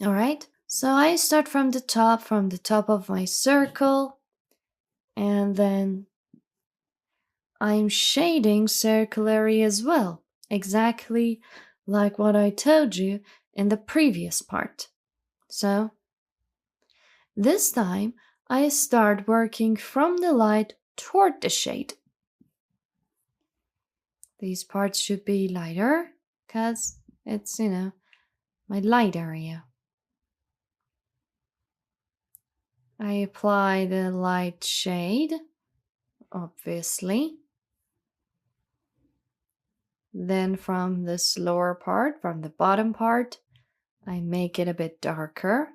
All right. So I start from the top of my circle, and then I'm shading circularly as well, exactly like what I told you in the previous part. So this time I start working from the light toward the shade. These parts should be lighter because it's, my light area. I apply the light shade, obviously. Then from this lower part, from the bottom part, I make it a bit darker.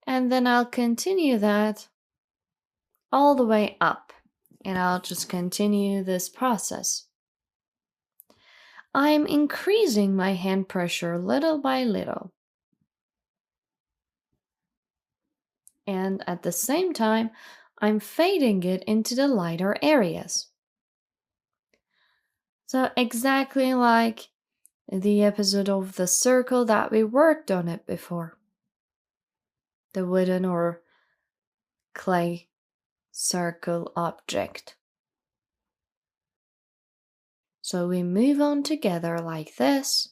And then I'll continue that all the way up. And I'll just continue this process. I'm increasing my hand pressure little by little. And at the same time, I'm fading it into the lighter areas. So exactly like the episode of the circle that we worked on it before. The wooden or clay circle object. So we move on together like this,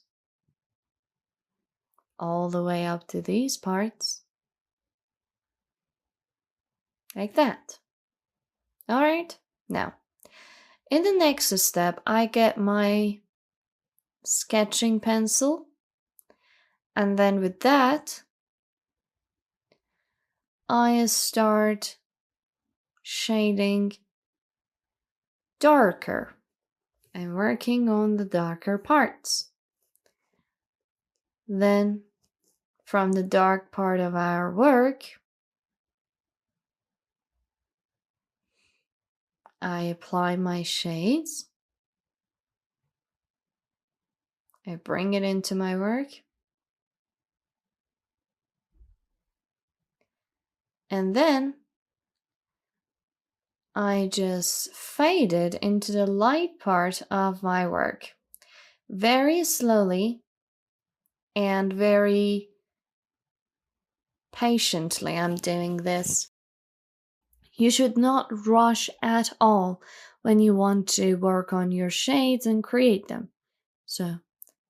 all the way up to these parts, like that. All right, now, in the next step, I get my sketching pencil, and then with that, I start shading darker. I'm working on the darker parts. Then, from the dark part of our work, I apply my shades. I bring it into my work. And then I just fade it into the light part of my work. Very slowly and very patiently I'm doing this. You should not rush at all when you want to work on your shades and create them. So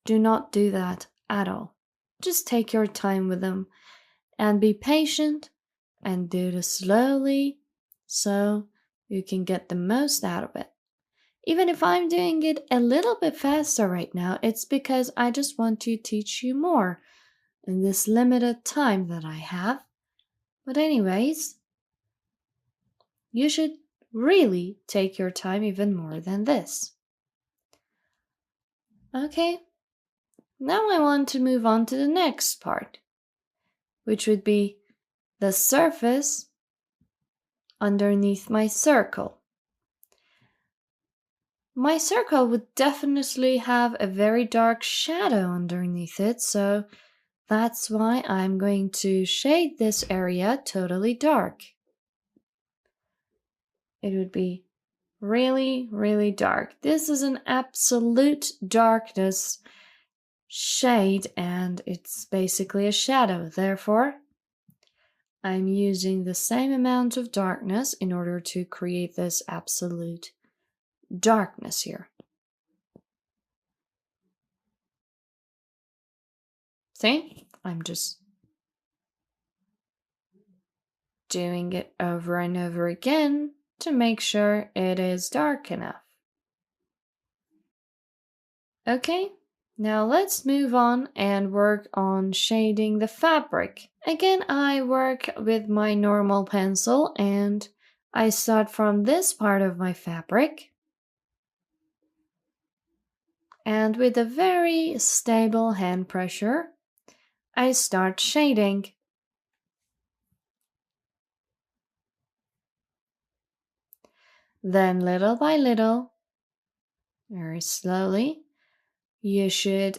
do not do that at all. Just take your time with them and be patient and do this slowly so you can get the most out of it. Even if I'm doing it a little bit faster right now, it's because I just want to teach you more in this limited time that I have. But anyways, you should really take your time even more than this. Okay, now I want to move on to the next part, which would be the surface underneath my circle. My circle would definitely have a very dark shadow underneath it, so that's why I'm going to shade this area totally dark. It would be really, really dark. This is an absolute darkness shade and it's basically a shadow. Therefore, I'm using the same amount of darkness in order to create this absolute darkness here. See? I'm just doing it over and over again to make sure it is dark enough. Okay, now let's move on and work on shading the fabric. Again, I work with my normal pencil and I start from this part of my fabric. And with a very stable hand pressure, I start shading. Then little by little, very slowly, you should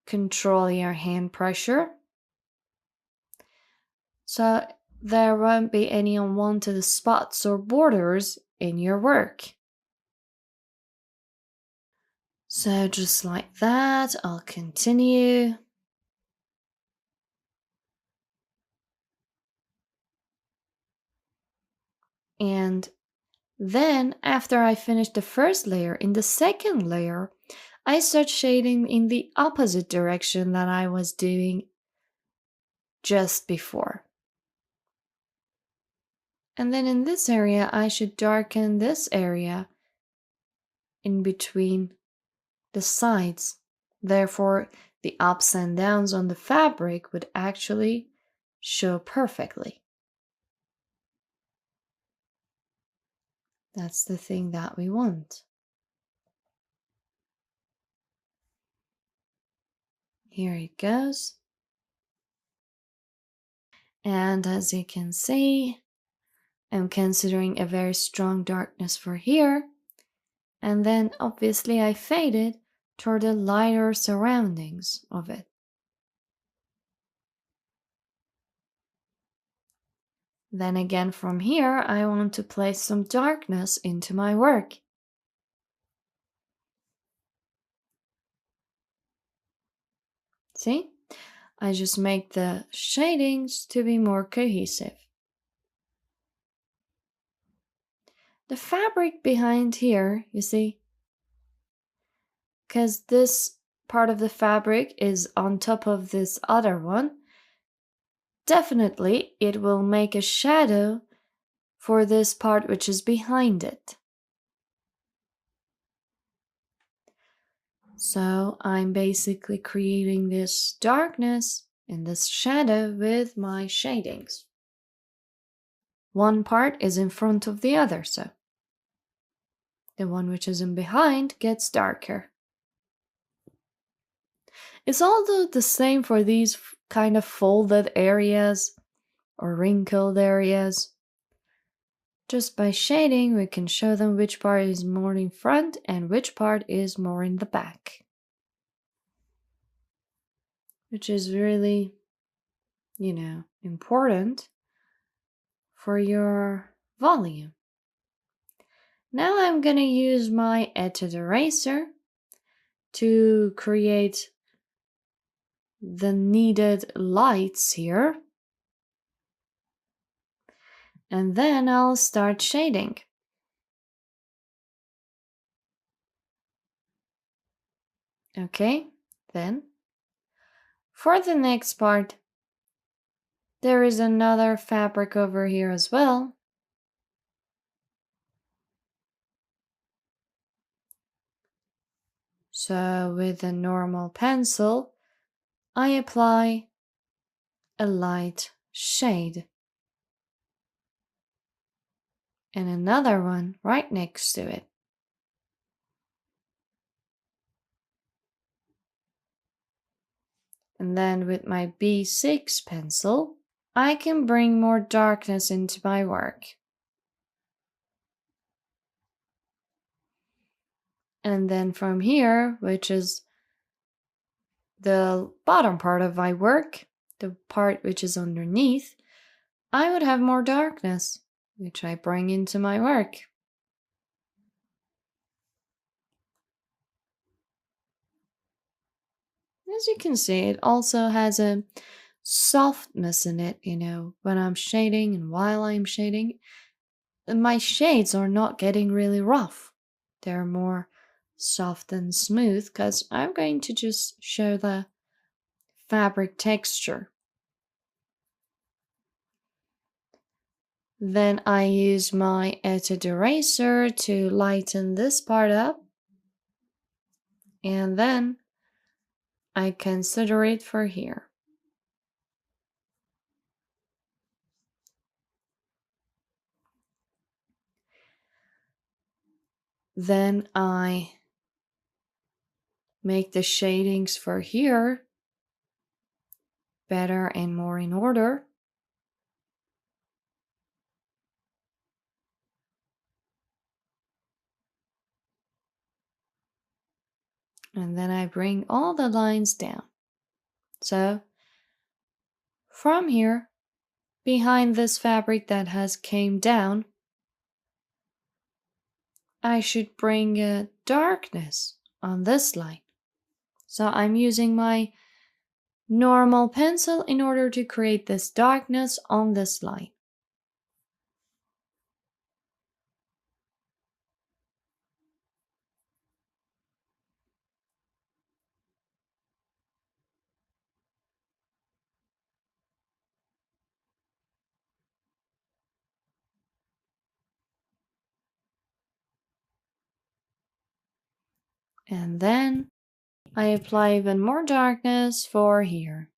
control your hand pressure so there won't be any unwanted spots or borders in your work. So just like that, I'll continue. And then after I finish the first layer, in the second layer, I start shading in the opposite direction that I was doing just before. And then in this area, I should darken this area in between the sides. Therefore, the ups and downs on the fabric would actually show perfectly. That's the thing that we want. Here it goes. And as you can see, I'm considering a very strong darkness for here. And then obviously I faded toward the lighter surroundings of it. Then again from here, I want to place some darkness into my work. See? I just make the shadings to be more cohesive. The fabric behind here, you see, because this part of the fabric is on top of this other one, definitely it will make a shadow for this part which is behind it. So I'm basically creating this darkness and this shadow with my shadings. One part is in front of the other, so the one which is in behind gets darker. It's also the same for these kind of folded areas or wrinkled areas. Just by shading, we can show them which part is more in front and which part is more in the back. Which is really, important for your volume. Now I'm gonna use my Etude eraser to create the needed lights here. And then I'll start shading. Okay, then for the next part, there is another fabric over here as well. So with a normal pencil, I apply a light shade. And another one right next to it. And then with my B6 pencil, I can bring more darkness into my work. And then from here, which is the bottom part of my work, the part which is underneath, I would have more darkness, which I bring into my work. As you can see, it also has a softness in it, when I'm shading and while I'm shading. My shades are not getting really rough. They're more soft and smooth because I'm going to just show the fabric texture. Then I use my Etude eraser to lighten this part up. And then I consider it for here. Then I make the shadings for here better and more in order. And then I bring all the lines down. So from here, behind this fabric that has came down, I should bring a darkness on this line. So I'm using my normal pencil in order to create this darkness on this line. And then I apply even more darkness for here.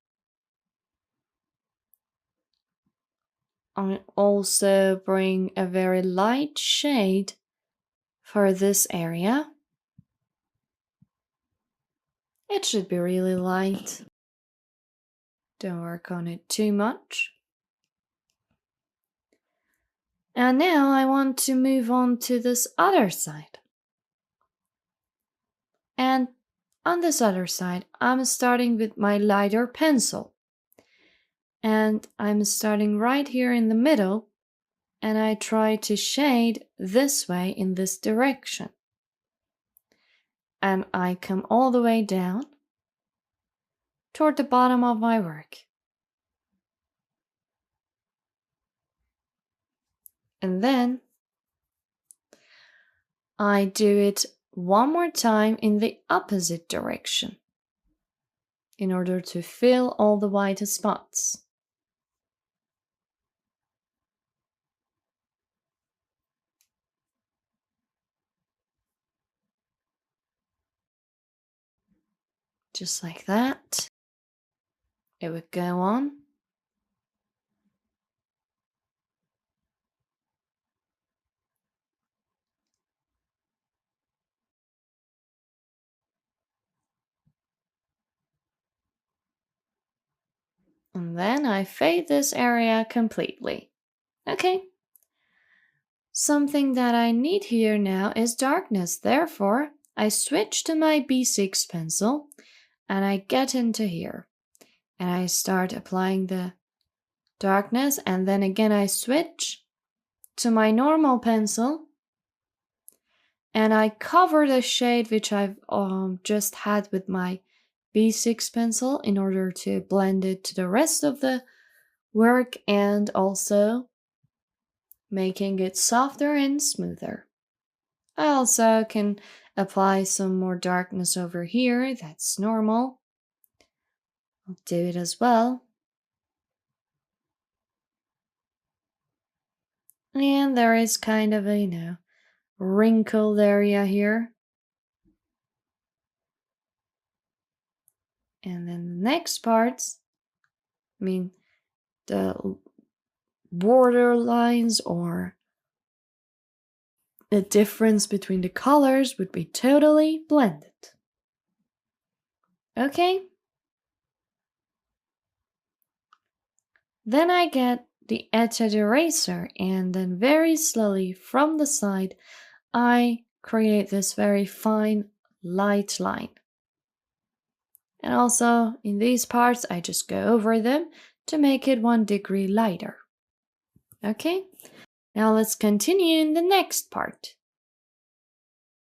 I also bring a very light shade for this area. It should be really light. Don't work on it too much. And now I want to move on to this other side. And on this other side, I'm starting with my lighter pencil. And I'm starting right here in the middle, and I try to shade this way in this direction. And I come all the way down toward the bottom of my work. And then I do it one more time in the opposite direction in order to fill all the white spots. Just like that. It would go on. And then I fade this area completely. Okay. Something that I need here now is darkness. Therefore, I switch to my B6 pencil and I get into here. And I start applying the darkness, and then again I switch to my normal pencil and I cover the shade which I've just had with my B6 pencil in order to blend it to the rest of the work and also making it softer and smoother. I also can apply some more darkness over here. That's normal. I'll do it as well. And there is kind of a, wrinkled area here. And then the next parts, the border lines or the difference between the colors would be totally blended. Okay? Then I get the etched eraser, and then very slowly from the side I create this very fine light line. And also in these parts I just go over them to make it 1 degree lighter. Okay? Now let's continue in the next part.